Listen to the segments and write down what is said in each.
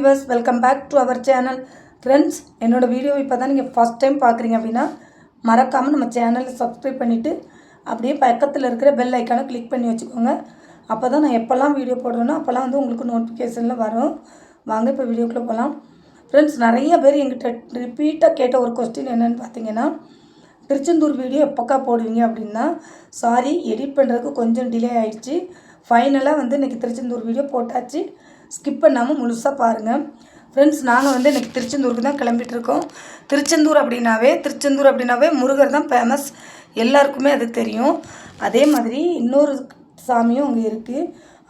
Viewers, welcome back to our channel. Friends, என்னோடய video இப்போ தான் நீங்கள் ஃபஸ்ட் டைம் பார்க்குறீங்க அப்படின்னா மறக்காமல் நம்ம சேனலை சப்ஸ்கிரைப் பண்ணிவிட்டு அப்படியே பக்கத்தில் இருக்கிற பெல் ஐக்கானை கிளிக் பண்ணி வச்சுக்கோங்க. அப்போ தான் நான் எப்போல்லாம் வீடியோ போடுறேனோ அப்போல்லாம் வந்து உங்களுக்கு நோட்டிஃபிகேஷனில் வரும். வாங்க இப்போ வீடியோக்குள்ளே போகலாம். ஃப்ரெண்ட்ஸ், நிறைய பேர் எங்கிட்ட ரிப்பீட்டாக கேட்ட ஒரு கொஸ்டின் என்னென்னு பார்த்தீங்கன்னா, திருச்செந்தூர் வீடியோ எப்போக்கா போடுவீங்க அப்படின்னா, சாரி எடிட் பண்ணுறதுக்கு கொஞ்சம் டிலே ஆகிடுச்சு. ஃபைனலாக வந்து இன்றைக்கி திருச்செந்தூர் வீடியோ போட்டாச்சு. ஸ்கிப் பண்ணாமல் முழுசாக பாருங்கள். ஃப்ரெண்ட்ஸ், நாங்கள் வந்து இன்றைக்கி திருச்செந்தூருக்கு தான் கிளம்பிட்டுருக்கோம். திருச்செந்தூர் அப்படின்னாவே முருகர் தான் ஃபேமஸ், எல்லாருக்குமே அது தெரியும். அதே மாதிரி இன்னொரு சாமியும் அங்கே இருக்குது.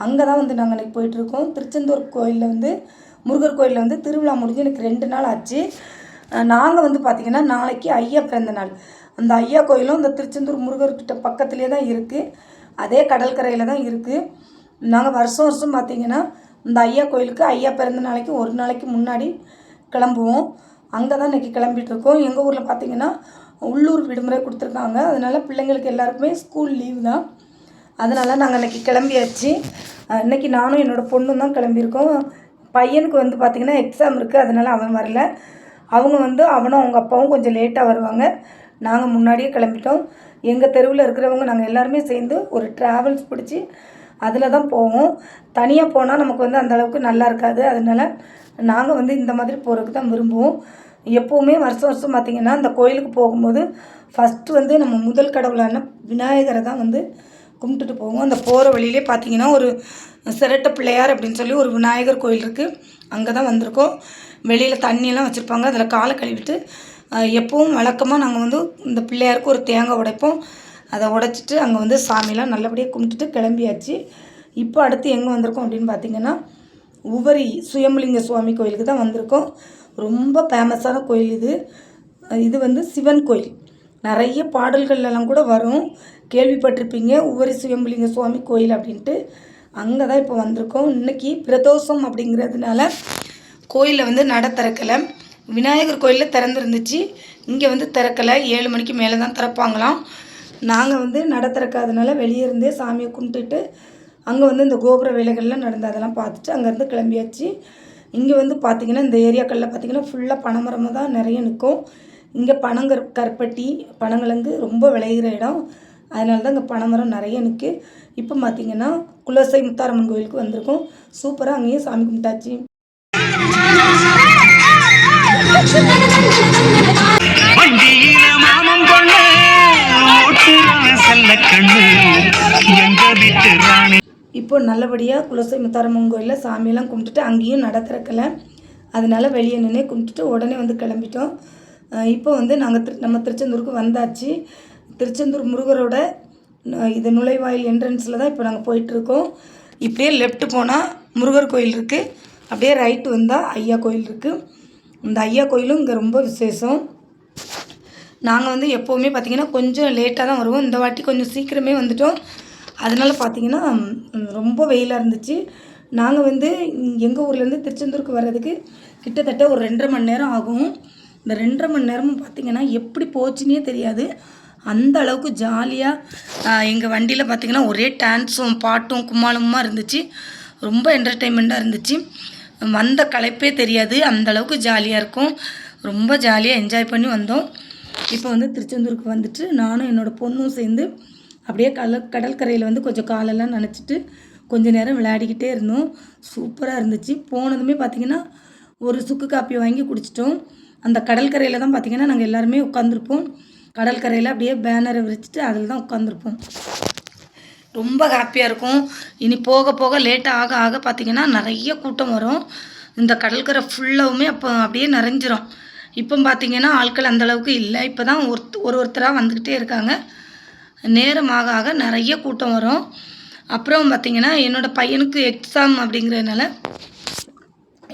அங்கே தான் வந்து நாங்கள் இன்றைக்கி போயிட்டுருக்கோம். திருச்செந்தூர் கோயிலில் வந்து முருகர் கோயிலில் வந்து திருவிழா முடிஞ்சு எனக்கு 2 நாள் ஆச்சு. நாங்கள் வந்து பார்த்திங்கன்னா நாளைக்கு ஐயா பிறந்த நாள். அந்த ஐயா கோயிலும் இந்த திருச்செந்தூர் முருகர்கிட்ட பக்கத்துலேயே தான் இருக்குது. அதே கடற்கரையில் தான் இருக்குது. நாங்கள் வருஷம் பார்த்திங்கன்னா இந்த ஐயா கோயிலுக்கு ஐயா பிறந்த நாளைக்கு ஒரு நாளைக்கு முன்னாடி கிளம்புவோம். அங்கே தான் இன்றைக்கி கிளம்பிகிட்ருக்கோம். எங்கள் ஊரில் பார்த்திங்கன்னா உள்ளூர் விடுமுறை கொடுத்துருக்காங்க. அதனால் பிள்ளைங்களுக்கு எல்லாருக்குமே ஸ்கூல் லீவு தான். அதனால் நாங்கள் இன்றைக்கி கிளம்பியாச்சு. இன்றைக்கி நானும் என்னோடய பொண்ணும் தான் கிளம்பியிருக்கோம். பையனுக்கு வந்து பார்த்திங்கன்னா எக்ஸாம் இருக்குது, அதனால் அவன் வரல. அவனும் அவங்க அப்பாவும் கொஞ்சம் லேட்டாக வருவாங்க. நாங்கள் முன்னாடியே கிளம்பிட்டோம். எங்கள் தெருவில் இருக்கிறவங்க நாங்கள் எல்லாருமே சேர்ந்து ஒரு ட்ராவல்ஸ் பிடிச்சி அதில் தான் போவோம். தனியாக போனால் நமக்கு வந்து அந்தளவுக்கு நல்லா இருக்காது. அதனால் நாங்கள் வந்து இந்த மாதிரி போகிறதுக்கு தான் விரும்புவோம். எப்போவுமே வருஷம் பார்த்திங்கன்னா அந்த கோயிலுக்கு போகும்போது ஃபஸ்ட்டு வந்து நம்ம முதல் கடவுளான விநாயகரை தான் வந்து கும்பிட்டுட்டு போவோம். அந்த போகிற வழியிலே பார்த்திங்கன்னா ஒரு சிரட்டை பிள்ளையார் அப்படின்னு சொல்லி ஒரு விநாயகர் கோயில் இருக்குது. அங்கே தான் வந்திருக்கோம். வெளியில் தண்ணியெல்லாம் வச்சுருப்பாங்க. அதில் காலை கழுவிட்டு எப்பவும் வழக்கமாக நாங்கள் வந்து இந்த பிள்ளையாருக்கு ஒரு தேங்காய் உடைப்போம். அதை உடைச்சிட்டு அங்கே வந்து சாமியெலாம் நல்லபடியாக கும்பிட்டுட்டு கிளம்பியாச்சு. இப்போ அடுத்து எங்கே வந்திருக்கோம் அப்படின்னு பார்த்திங்கன்னா, உவரி சுயம்பலிங்க சுவாமி கோயிலுக்கு தான் வந்திருக்கோம். ரொம்ப ஃபேமஸான கோயில் இது. இது வந்து சிவன் கோயில். நிறைய பாடல்கள்லாம் கூட வரும், கேள்விப்பட்டிருப்பீங்க. உவரி சுயம்பலிங்க சுவாமி கோயில் அப்படின்ட்டு அங்கே தான் இப்போ வந்திருக்கோம். இன்றைக்கி பிரதோஷம் அப்படிங்கிறதுனால கோயிலில் வந்து நட திறக்கலை. விநாயகர் கோயிலில் திறந்துருந்துச்சு, இங்கே வந்து திறக்கலை. 7 மணிக்கு மேலே தான் திறப்பாங்களாம். நாங்கள் வந்து நட திறக்காதனால வெளியே இருந்தே சாமியை கும்பிட்டுட்டு அங்கே வந்து இந்த கோபுர வேலைகள்லாம் நடந்து அதெல்லாம் பார்த்துட்டு அங்கேருந்து கிளம்பியாச்சு. இங்கே வந்து பார்த்திங்கன்னா இந்த ஏரியாக்களில் பார்த்திங்கன்னா ஃபுல்லாக பனைமரமாக தான் நிறைய நிற்கும். இங்கே கருப்பட்டி பனங்கிழங்கு ரொம்ப விளையிற இடம். அதனால தான் இங்கே பனைமரம் நிறைய நிற்கும். இப்போ பார்த்திங்கன்னா குலசை முத்தாரம்மன் கோயிலுக்கு வந்திருக்கோம். சூப்பராக அங்கேயும் சாமி கும்பிட்டாச்சு. இப்போ நல்லபடியாக குலசை முத்தாரம்மன் கோயிலில் சாமியெல்லாம் கும்பிட்டுட்டு அங்கேயும் நட திறக்கலை. அதனால் வெளியே நின்று கும்பிட்டுட்டு உடனே வந்து கிளம்பிட்டோம். இப்போ வந்து நம்ம திருச்செந்தூருக்கு வந்தாச்சு. திருச்செந்தூர் முருகரோட இது நுழைவாயில் என்ட்ரன்ஸில் தான் இப்போ நாங்கள் போயிட்டுருக்கோம். இப்படியே லெஃப்ட் போனால் முருகர் கோயில் இருக்குது, அப்படியே ரைட்டு வந்தால் ஐயா கோயில் இருக்குது. இந்த ஐயா கோயிலும் இங்கே ரொம்ப விசேஷம். நாங்கள் வந்து எப்போவுமே பார்த்திங்கன்னா கொஞ்சம் லேட்டாக தான் வருவோம். இந்த வாட்டி கொஞ்சம் சீக்கிரமே வந்துட்டோம். அதனால் பார்த்திங்கன்னா ரொம்ப வெயிலாக இருந்துச்சு. நாங்கள் வந்து எங்கள் ஊர்லேருந்து திருச்செந்தூருக்கு வர்றதுக்கு கிட்டத்தட்ட ஒரு 2.5 மணி நேரம் ஆகும். இந்த 2.5 மணி நேரமும் பார்த்திங்கன்னா எப்படி போச்சுன்னே தெரியாது. அந்த அளவுக்கு ஜாலியாக எங்கள் வண்டியில் பார்த்திங்கன்னா ஒரே டான்ஸும் பாட்டும் கும்மாளமுமா இருந்துச்சு. ரொம்ப என்டர்டெயின்மெண்ட்டாக இருந்துச்சு. வந்த களைப்பே தெரியாது, அந்தளவுக்கு ஜாலியாக இருக்கும். ரொம்ப ஜாலியாக என்ஜாய் பண்ணி வந்தோம். இப்போ வந்து திருச்செந்தூருக்கு வந்துட்டு நானும் என்னோடய பொண்ணும் சேர்ந்து அப்படியே கடற்கரையில் வந்து கொஞ்சம் காலெல்லாம் நனைச்சிட்டு கொஞ்சம் நேரம் விளையாடிக்கிட்டே இருந்தோம். சூப்பராக இருந்துச்சு. போனதுமே பார்த்திங்கன்னா ஒரு சுக்கு காப்பி வாங்கி குடிச்சிட்டோம். அந்த கடற்கரையில் தான் பார்த்திங்கன்னா நாங்கள் எல்லாருமே உட்காந்துருப்போம். கடற்கரையில் அப்படியே பேனரை விரிச்சிட்டு அதில் தான் உட்காந்துருப்போம். ரொம்ப ஹாப்பியாக இருக்கும். இனி போக போக லேட்டாக ஆக பார்த்திங்கன்னா நிறைய கூட்டம் வரும். இந்த கடற்கரை ஃபுல்லாகவுமே அப்போ அப்படியே நிறைஞ்சிரும். இப்போ பார்த்திங்கன்னா ஆட்கள் அந்தளவுக்கு இல்லை. இப்போ தான் ஒருத்தராக வந்துக்கிட்டே இருக்காங்க. நேரம் ஆக ஆக நிறைய கூட்டம் வரும். அப்புறம் பார்த்திங்கன்னா என்னோடய பையனுக்கு எக்ஸாம் அப்படிங்கிறதுனால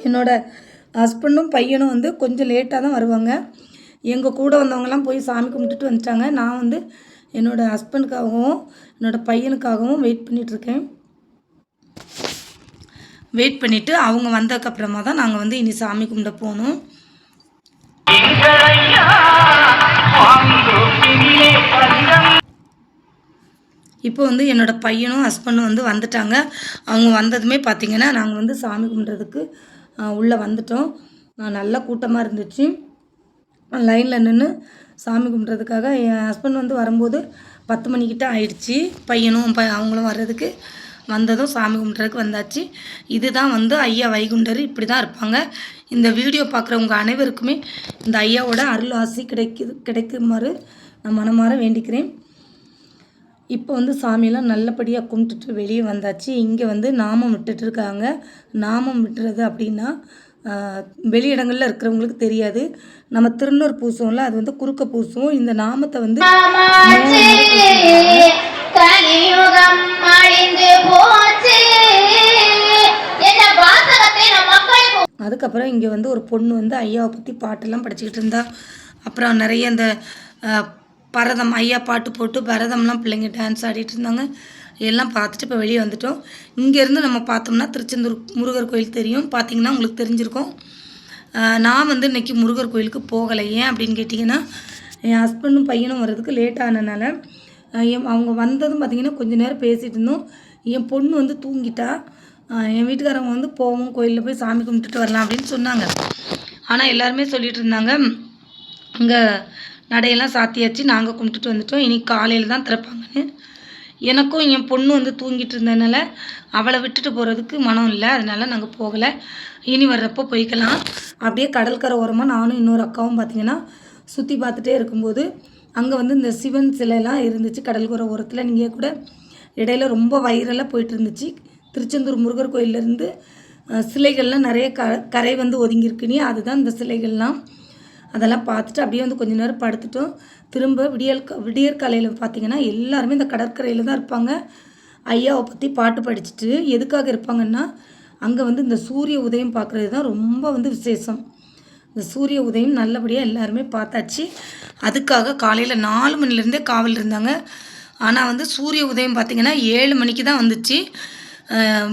என்னோடய ஹஸ்பண்டும் பையனும் வந்து கொஞ்சம் லேட்டாக தான் வருவாங்க. எங்கள் கூட வந்தவங்கலாம் போய் சாமி கும்பிட்டுட்டு வந்துட்டாங்க. நான் வந்து என்னோடய ஹஸ்பண்டுக்காகவும் என்னோடய பையனுக்காகவும் வெயிட் பண்ணிகிட்ருக்கேன். வெயிட் பண்ணிவிட்டு அவங்க வந்ததுக்கப்புறமா தான் நாங்கள் வந்து இனி சாமி கும்பிட போகணும். இப்போ வந்து என்னோடய பையனும் ஹஸ்பண்டும் வந்து வந்துட்டாங்க. அவங்க வந்ததுமே பார்த்திங்கன்னா நாங்கள் வந்து சாமி கும்பிட்றதுக்கு உள்ளே வந்துட்டோம். நல்ல கூட்டமாக இருந்துச்சு. லைனில் நின்று சாமி கும்பிட்றதுக்காக என் ஹஸ்பண்ட் வந்து வரும்போது 10 மணிக்கிட்ட ஆயிடுச்சு. பையனும் அவங்களும் வர்றதுக்கு வந்ததும் சாமி கும்பிட்றதுக்கு வந்தாச்சு. இதுதான் வந்து ஐயா வைகுண்டர். இப்படி தான் இருப்பாங்க. இந்த வீடியோ பார்க்குறவங்க அனைவருக்குமே இந்த ஐயாவோட அருள் ஆசி கிடைக்குமாறு நான் மனமாற வேண்டிக்கிறேன். இப்போ வந்து சாமியெல்லாம் நல்லபடியாக கும்பிட்டுட்டு வெளியே வந்தாச்சு. இங்கே வந்து நாமம் விட்டுட்ருக்காங்க. நாமம் விட்டுறது அப்படின்னா வெளியிடங்களில் இருக்கிறவங்களுக்கு தெரியாது. நம்ம திருநூறு பூசுவோம்ல, அது வந்து குறுக்க பூசுவோம். இந்த நாமத்தை வந்து அதுக்கப்புறம் இங்கே வந்து ஒரு பொண்ணு வந்து ஐயாவை பற்றி பாட்டெல்லாம் படிச்சுக்கிட்டு இருந்தா. அப்புறம் நிறைய இந்த பரதம் ஐயா பாட்டு போட்டு பரதம்லாம் பிள்ளைங்க டான்ஸ் ஆடிட்டு இருந்தாங்க. எல்லாம் பார்த்துட்டு இப்போ வெளியே வந்துட்டோம். இங்கேருந்து நம்ம பார்த்தோம்னா திருச்செந்தூர் முருகர் கோயில் தெரியும். பார்த்திங்கன்னா உங்களுக்கு தெரிஞ்சிருக்கும். நான் வந்து இன்றைக்கி முருகர் கோயிலுக்கு போகலை. ஏன் அப்படின்னு கேட்டிங்கன்னா, என் ஹஸ்பண்டும் பையனும் வர்றதுக்கு லேட் ஆனதுனால அவங்க வந்ததும் பார்த்திங்கன்னா கொஞ்சம் நேரம் பேசிகிட்டு இருந்தோம். என் பொண்ணு வந்து தூங்கிட்டா. என் வீட்டுக்காரவங்க வந்து போவோம் கோயிலில் போய் சாமி கும்பிட்டுட்டு வரலாம் அப்படின்னு சொன்னாங்க. ஆனால் எல்லாருமே சொல்லிகிட்டு இருந்தாங்க அங்கே நடையெல்லாம் சாத்தியாச்சு, நாங்கள் கும்பிட்டுட்டு வந்துட்டோம், இனி காலையில் தான் திறப்பாங்கன்னு. எனக்கும் என் பொண்ணு வந்து தூங்கிட்டு இருந்ததுனால அவளை விட்டுட்டு போகிறதுக்கு மனம் இல்லை. அதனால் நாங்கள் போகலை. இனி வர்றப்போ போய்க்கலாம். அப்படியே கடற்கரை ஓரமாக நானும் இன்னொரு அக்காவும் பார்த்திங்கன்னா சுற்றி பார்த்துட்டே இருக்கும்போது அங்கே வந்து இந்த சிவன் சிலையெல்லாம் இருந்துச்சு கடற்கரை ஓரத்தில். நீங்கள் கூட இடையில ரொம்ப வைரலாக போயிட்டு இருந்துச்சு. திருச்செந்தூர் முருகர் கோயிலேருந்து சிலைகள்லாம் நிறைய கரை வந்து ஒதுங்கியிருக்குனே, அதுதான் இந்த சிலைகள்லாம். அதெல்லாம் பார்த்துட்டு அப்படியே வந்து கொஞ்சம் நேரம் படுத்துட்டோம். திரும்ப விடியற்காலையில் பார்த்திங்கன்னா எல்லாருமே இந்த கடற்கரையில் தான் இருப்பாங்க. ஐயாவை பற்றி பாட்டு படிச்சுட்டு எதுக்காக இருப்பாங்கன்னா, அங்கே வந்து இந்த சூரிய உதயம் பார்க்குறது தான் ரொம்ப வந்து விசேஷம். இந்த சூரிய உதயம் நல்லபடியாக எல்லாருமே பார்த்தாச்சு. அதுக்காக காலையில் 4 மணிலேருந்தே காவல் இருந்தாங்க. ஆனால் வந்து சூரிய உதயம் பார்த்திங்கன்னா 7 மணிக்கு தான் வந்துச்சு.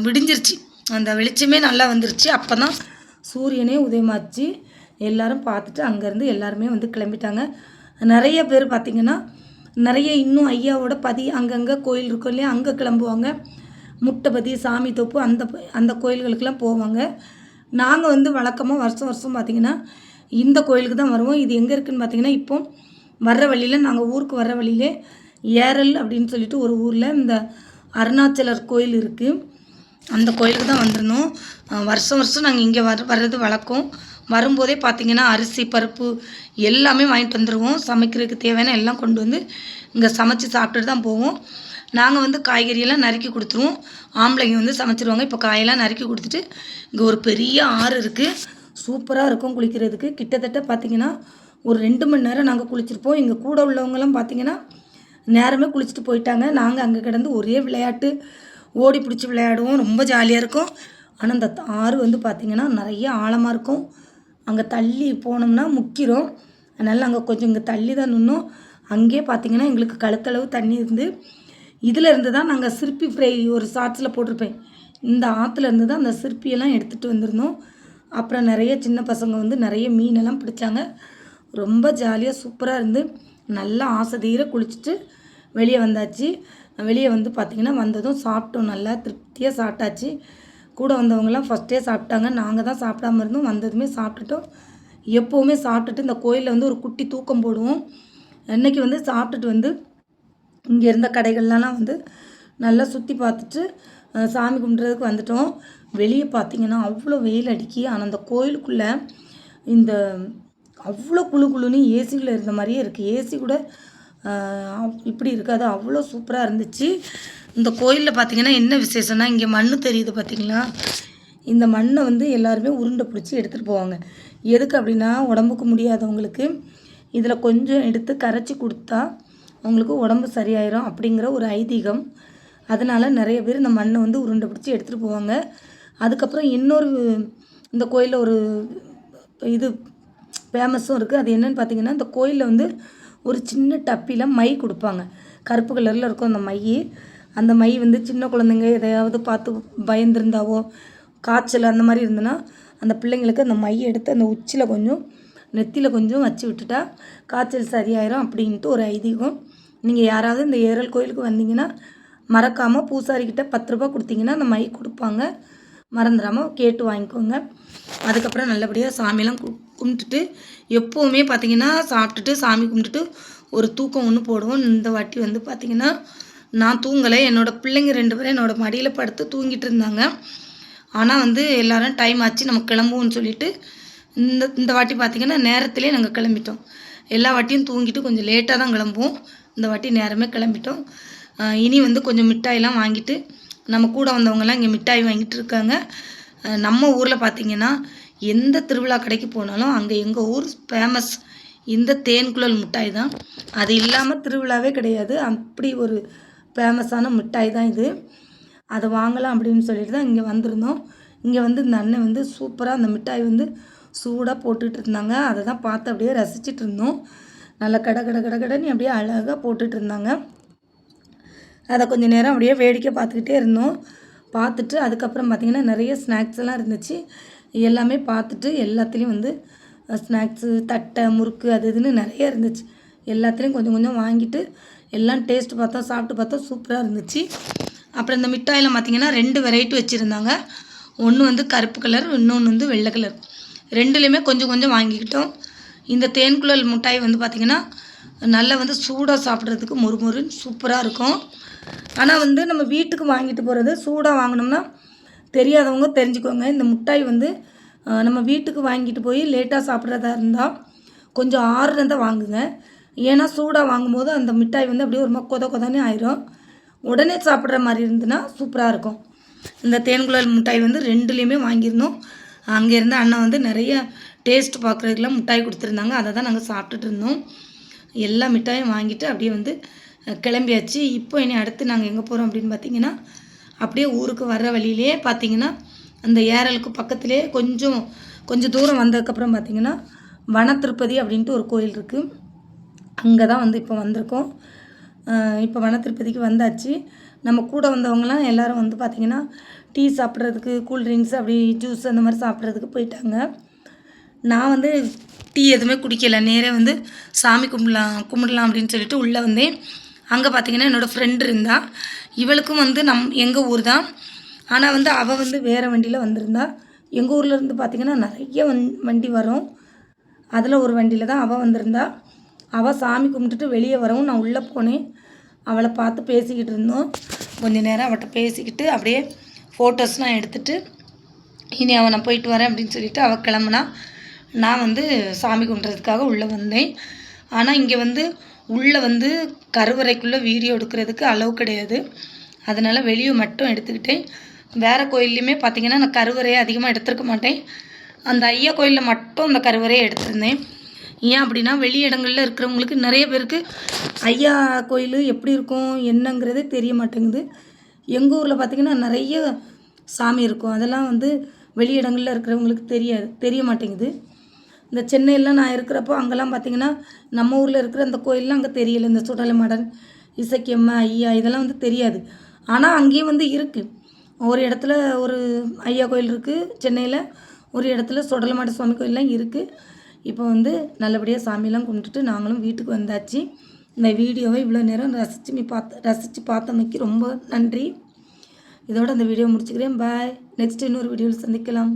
விடிஞ்சிருச்சு, அந்த வெளிச்சமே நல்லா வந்துருச்சு. அப்போ தான் சூரியனே உதயமாச்சு. எல்லோரும் பார்த்துட்டு அங்கேருந்து எல்லாருமே வந்து கிளம்பிட்டாங்க. நிறைய பேர் பார்த்திங்கன்னா நிறைய இன்னும் ஐயாவோட அங்கங்கே கோயில் இருக்கும் இல்லையா, அங்கே கிளம்புவாங்க. முட்டைப்பதி, சாமி தோப்பு அந்த கோயில்களுக்கெல்லாம் போவாங்க. நாங்கள் வந்து வழக்கமாக வருஷம் பார்த்திங்கன்னா இந்த கோயிலுக்கு தான் வருவோம். இது எங்கே இருக்குதுன்னு பார்த்திங்கன்னா, இப்போ வர்ற வழியில் நாங்கள் ஊருக்கு வர்ற வழியிலே ஏரல் அப்படின்னு சொல்லிட்டு ஒரு ஊரில் இந்த அருணாச்சலர் கோயில் இருக்குது. அந்த கோயிலுக்கு தான் வந்திருந்தோம். வருஷம் நாங்கள் இங்கே வர்றது வழக்கம். வரும்போதே பார்த்திங்கன்னா அரிசி பருப்பு எல்லாமே வாங்கிட்டு வந்துடுவோம். சமைக்கிறதுக்கு தேவையான எல்லாம் கொண்டு வந்து இங்கே சமைச்சு சாப்பிட்டுட்டு தான் போவோம். நாங்கள் வந்து காய்கறியெல்லாம் நறுக்கி கொடுத்துருவோம். ஆம்பளைங்க வந்து சமைச்சிருவாங்க. இப்போ காயெல்லாம் நறுக்கி கொடுத்துட்டு இங்கே ஒரு பெரிய ஆறு இருக்குது. சூப்பராக இருக்கும் குளிக்கிறதுக்கு. கிட்டத்தட்ட பார்த்திங்கன்னா ஒரு 2 மணி நேரம் நாங்கள் குளிச்சிருப்போம். எங்கள் கூட உள்ளவங்களாம் பார்த்திங்கன்னா நேரமே குளிச்சுட்டு போயிட்டாங்க. நாங்கள் அங்கே கிடந்து ஒரே விளையாட்டு ஓடி பிடிச்சி விளையாடுவோம். ரொம்ப ஜாலியாக இருக்கும். ஆனால் அந்த ஆறு வந்து பார்த்திங்கன்னா நிறைய ஆழமாக இருக்கும். அங்கே தள்ளி போனோம்னா முக்கிரும். அதனால் அங்கே கொஞ்சம் இங்கே தள்ளி தான் நின்னோம். அங்கேயே பார்த்திங்கன்னா எங்களுக்கு கழுத்தளவு தண்ணி இருந்து, இதில் இருந்து தான் நாங்கள் சிற்பி ஃப்ரை ஒரு ஷார்ட்ஸில் போட்டிருப்பேன். இந்த ஆற்றுல இருந்து தான் அந்த சிற்பியெல்லாம் எடுத்துகிட்டு வந்திருந்தோம். அப்புறம் நிறைய சின்ன பசங்க வந்து நிறைய மீனெல்லாம் பிடிச்சாங்க. ரொம்ப ஜாலியாக சூப்பராக இருந்து நல்லா ஆசை தீர குளிச்சுட்டு வெளியே வந்தாச்சு. வெளியே வந்து பார்த்திங்கன்னா வந்ததும் சாப்பிட்டோம். நல்லா திருப்தியாக சாப்பிட்டாச்சு. கூட வந்தவங்களாம் ஃபஸ்ட்டே சாப்பிட்டாங்க. நாங்கள் தான் சாப்பிடாம இருந்தோம். வந்ததுமே சாப்பிட்டுட்டோம். எப்போவுமே சாப்பிட்டுட்டு இந்த கோயிலில் வந்து ஒரு குட்டி தூக்கம் போடுவோம். இன்றைக்கி வந்து சாப்பிட்டுட்டு வந்து இங்கே இருந்த கடைகள்லாம் வந்து நல்லா சுற்றி பார்த்துட்டு சாமி கும்பிட்றதுக்கு வந்துட்டோம். வெளியே பார்த்திங்கன்னா அவ்வளோ வெயில் அடிக்கி. ஆனால் அந்த கோயிலுக்குள்ளே இந்த அவ்வளோ குளுன்னு ஏசியில் இருந்த மாதிரியே இருக்குது. ஏசி கூட இப்படி இருக்காது, அவ்வளோ சூப்பராக இருந்துச்சு. இந்த கோயிலில் பார்த்திங்கன்னா என்ன விசேஷம்னா, இங்கே மண் தெரியுது பார்த்திங்களா, இந்த மண்ணை வந்து எல்லாருமே உருண்டை பிடிச்சி எடுத்துகிட்டு போவாங்க. எதுக்கு அப்படின்னா, உடம்புக்கு முடியாதவங்களுக்கு இதில் கொஞ்சம் எடுத்து கரைச்சி கொடுத்தா அவங்களுக்கு உடம்பு சரியாயிரும் அப்படிங்கிற ஒரு ஐதீகம். அதனால் நிறைய பேர் இந்த மண்ணை வந்து உருண்டை பிடிச்சி எடுத்துகிட்டு போவாங்க. அதுக்கப்புறம் இன்னொரு இந்த கோயிலில் ஒரு இது ஃபேமஸும் இருக்குது. அது என்னென்னு பார்த்திங்கன்னா, இந்த கோயிலில் வந்து ஒரு சின்ன டப்பியில் மை கொடுப்பாங்க. கருப்பு கலரில் இருக்கும் அந்த மை. அந்த மை வந்து சின்ன குழந்தைங்க எதையாவது பார்த்து பயந்துருந்தாவோ, காய்ச்சல் அந்த மாதிரி இருந்ததுன்னா அந்த பிள்ளைங்களுக்கு அந்த மை எடுத்து அந்த உச்சியில் கொஞ்சம் நெத்தியில் கொஞ்சம் வச்சு விட்டுட்டா காய்ச்சல் சரியாயிரும் அப்படின்ட்டு ஒரு ஐதீகம். நீங்கள் யாராவது இந்த ஏரல் கோயிலுக்கு வந்தீங்கன்னா மறக்காமல் பூசாரிக்கிட்ட 10 ரூபா கொடுத்தீங்கன்னா அந்த மை கொடுப்பாங்க. மறந்துடாமல் கேட்டு வாங்கிக்கோங்க. அதுக்கப்புறம் நல்லபடியாக சாமியெல்லாம் கும்பிட்டுட்டு எப்போவுமே பார்த்திங்கன்னா சாப்பிட்டுட்டு சாமி கும்பிட்டுட்டு ஒரு தூக்கம் ஒன்று போடுவோம். இந்த வாட்டி வந்து பார்த்திங்கன்னா நான் தூங்கலை. என்னோடய பிள்ளைங்க 2 பேரும் என்னோடய மடியில் படுத்து தூங்கிட்டு இருந்தாங்க. ஆனால் வந்து எல்லோரும் டைம் ஆச்சு நம்ம கிளம்புவோம்னு சொல்லிவிட்டு இந்த வாட்டி பார்த்திங்கன்னா நேரத்திலே நாங்கள் கிளம்பிட்டோம். எல்லா வாட்டியும் தூங்கிட்டு கொஞ்சம் லேட்டாக தான் கிளம்புவோம். இந்த வாட்டி நேரமே கிளம்பிட்டோம். இனி வந்து கொஞ்சம் மிட்டாயெல்லாம் வாங்கிட்டு நம்ம கூட வந்தவங்கலாம் இங்கே மிட்டாய் வாங்கிட்டு இருக்காங்க. நம்ம ஊரில் பார்த்திங்கன்னா எந்த திருவிழா கடைக்கு போனாலும் அங்கே எங்கள் ஊர் ஃபேமஸ் இந்த தேன்குழல் மிட்டாய் தான். அது இல்லாமல் திருவிழாவே கிடையாது. அப்படி ஒரு ஃபேமஸான மிட்டாய் தான் இது. அதை வாங்கலாம் அப்படின்னு சொல்லிட்டு தான் இங்கே வந்திருந்தோம். இங்கே வந்து இந்த அண்ணன் வந்து சூப்பராக அந்த மிட்டாய் வந்து சூடாக போட்டுட்டு இருந்தாங்க. அதை தான் பார்த்து அப்படியே ரசிச்சுட்டு இருந்தோம். நல்லா கடன்னு அப்படியே அழகாக போட்டுட்டு இருந்தாங்க. அதை கொஞ்சம் நேரம் அப்படியே வேடிக்கை பார்த்துக்கிட்டே இருந்தோம். பார்த்துட்டு அதுக்கப்புறம் பார்த்திங்கன்னா நிறைய ஸ்நாக்ஸ் எல்லாம் இருந்துச்சு. எல்லாமே பார்த்துட்டு எல்லாத்துலேயும் வந்து ஸ்நாக்ஸு தட்டை முறுக்கு அது இதுன்னு நிறைய இருந்துச்சு. எல்லாத்துலேயும் கொஞ்சம் கொஞ்சம் வாங்கிட்டு எல்லாம் டேஸ்ட் பார்த்தோம், சாப்பிட்டு பார்த்தோம். சூப்பராக இருந்துச்சு. அப்புறம் இந்த மிட்டாயில் பார்த்திங்கன்னா 2 வெரைட்டி வச்சுருந்தாங்க. ஒன்று வந்து கருப்பு கலர், இன்னொன்று வந்து வெள்ளை கலர். 2லேயுமே கொஞ்சம் கொஞ்சம் வாங்கிக்கிட்டோம். இந்த தேன்குழல் மிட்டாய் வந்து பார்த்திங்கன்னா நல்லா வந்து சூடாக சாப்பிட்றதுக்கு மொறுமொறுன்னு சூப்பராக இருக்கும். ஆனால் வந்து நம்ம வீட்டுக்கு வாங்கிட்டு போகிறது சூடாக வாங்கினோம்னா தெரியாதவங்க தெரிஞ்சுக்கோங்க. இந்த மிட்டாய் வந்து நம்ம வீட்டுக்கு வாங்கிட்டு போய் லேட்டாக சாப்பிட்றதா இருந்தால் கொஞ்சம் ஆறுனதை வாங்குங்க. ஏன்னா சூடாக வாங்கும்போது அந்த மிட்டாய் வந்து அப்படியே ஒரு கொதன்னு ஆயிரும். உடனே சாப்பிட்ற மாதிரி இருந்துன்னா சூப்பராக இருக்கும். இந்த தேன்குழல் மிட்டாய் வந்து 2லேயுமே வாங்கியிருந்தோம். அங்கேருந்து அண்ணன் வந்து நிறைய டேஸ்ட் பார்க்குறதுக்கெலாம் மிட்டாய் கொடுத்துருந்தாங்க. அதை தான் நாங்கள் சாப்பிட்டுட்டு இருந்தோம். எல்லா மிட்டாயும் வாங்கிட்டு அப்படியே வந்து கிளம்பியாச்சு. இப்போ இனி அடுத்து நாங்கள் எங்கே போகிறோம் அப்படின்னு பார்த்திங்கன்னா அப்படியே ஊருக்கு வர்ற வழியிலே பார்த்திங்கன்னா அந்த ஏரலுக்கு பக்கத்துலேயே கொஞ்சம் தூரம் வந்ததுக்கப்புறம் பார்த்திங்கன்னா வனத்திருப்பதி அப்படின்ட்டு ஒரு கோயில் இருக்குது. அங்கே தான் வந்து இப்போ வந்திருக்கோம். இப்போ வனத்திருப்பதிக்கு வந்தாச்சு. நம்ம கூட வந்தவங்கலாம் எல்லோரும் வந்து பார்த்திங்கன்னா டீ சாப்பிட்றதுக்கு, கூல்ட்ரிங்க்ஸ் அப்படி ஜூஸ் அந்த மாதிரி சாப்பிட்றதுக்கு போயிட்டாங்க. நான் வந்து டீ எதுவுமே குடிக்கலை. நேரே வந்து சாமி கும்பிடலாம் அப்படின்னு சொல்லிட்டு உள்ளே வந்தேன். அங்கே பார்த்திங்கன்னா என்னோடய ஃப்ரெண்டு இருந்தா. இவளுக்கும் வந்து எங்கள் ஊர் தான். ஆனால் வந்து அவள் வந்து வேறு வண்டியில் வந்திருந்தா. எங்கள் ஊரில் இருந்து பார்த்திங்கன்னா நிறைய வண்டி வரும். அதில் ஒரு வண்டியில் தான் அவள் வந்திருந்தா. அவள் சாமி கும்பிட்டுட்டு வெளியே வரவும் நான் உள்ளே போனேன். அவளை பார்த்து பேசிக்கிட்டு இருந்தோம். கொஞ்சம் நேரம் அவள்கிட்ட பேசிக்கிட்டு அப்படியே ஃபோட்டோஸ்லாம் எடுத்துகிட்டு இனி நான் போயிட்டு வரேன் அப்படின்னு சொல்லிவிட்டு அவள் கிளம்புனா. நான் வந்து சாமி கும்பிட்றதுக்காக உள்ளே வந்தேன். ஆனால் இங்கே வந்து உள்ளே வந்து கருவறைக்குள்ளே வீடியோ எடுக்கிறதுக்கு அளவு கிடையாது. அதனால் வெளியே மட்டும் எடுத்துக்கிட்டேன். வேறு கோயில்லையுமே பார்த்திங்கன்னா நான் கருவறையை அதிகமாக எடுத்துருக்க மாட்டேன். அந்த ஐயா கோயிலில் மட்டும் அந்த கருவறையை எடுத்திருந்தேன். ஏன் அப்படின்னா வெளி இடங்களில் இருக்கிறவங்களுக்கு நிறைய பேருக்கு ஐயா கோயில் எப்படி இருக்கும் என்னங்கிறதே தெரிய மாட்டேங்குது. எங்கள் ஊரில் பார்த்திங்கன்னா நிறைய சாமி இருக்கும். அதெல்லாம் வந்து வெளி இடங்களில் இருக்கிறவங்களுக்கு தெரிய மாட்டேங்குது. இந்த சென்னையில் நான் இருக்கிறப்போ அங்கெல்லாம் பார்த்திங்கன்னா நம்ம ஊரில் இருக்கிற அந்த கோயிலெலாம் அங்கே தெரியலை. இந்த சுடலைமாடன், இசக்கியம்மா, ஐயா இதெல்லாம் வந்து தெரியாது. ஆனால் அங்கேயும் வந்து இருக்குது. ஒரு இடத்துல ஒரு ஐயா கோயில் இருக்குது சென்னையில், ஒரு இடத்துல சுடலைமாட சுவாமி கோயிலெலாம் இருக்குது. இப்போ வந்து நல்லபடியாக சாமியெல்லாம் கும்பிட்டுட்டு நாங்களும் வீட்டுக்கு வந்தாச்சு. இந்த வீடியோவை இவ்வளோ நேரம் ரசித்து பார்த்தமைக்கு ரொம்ப நன்றி. இதோட அந்த வீடியோ முடிச்சுக்கிறேன். பாய். நெக்ஸ்ட் இன்னொரு வீடியோவில் சந்திக்கலாம்.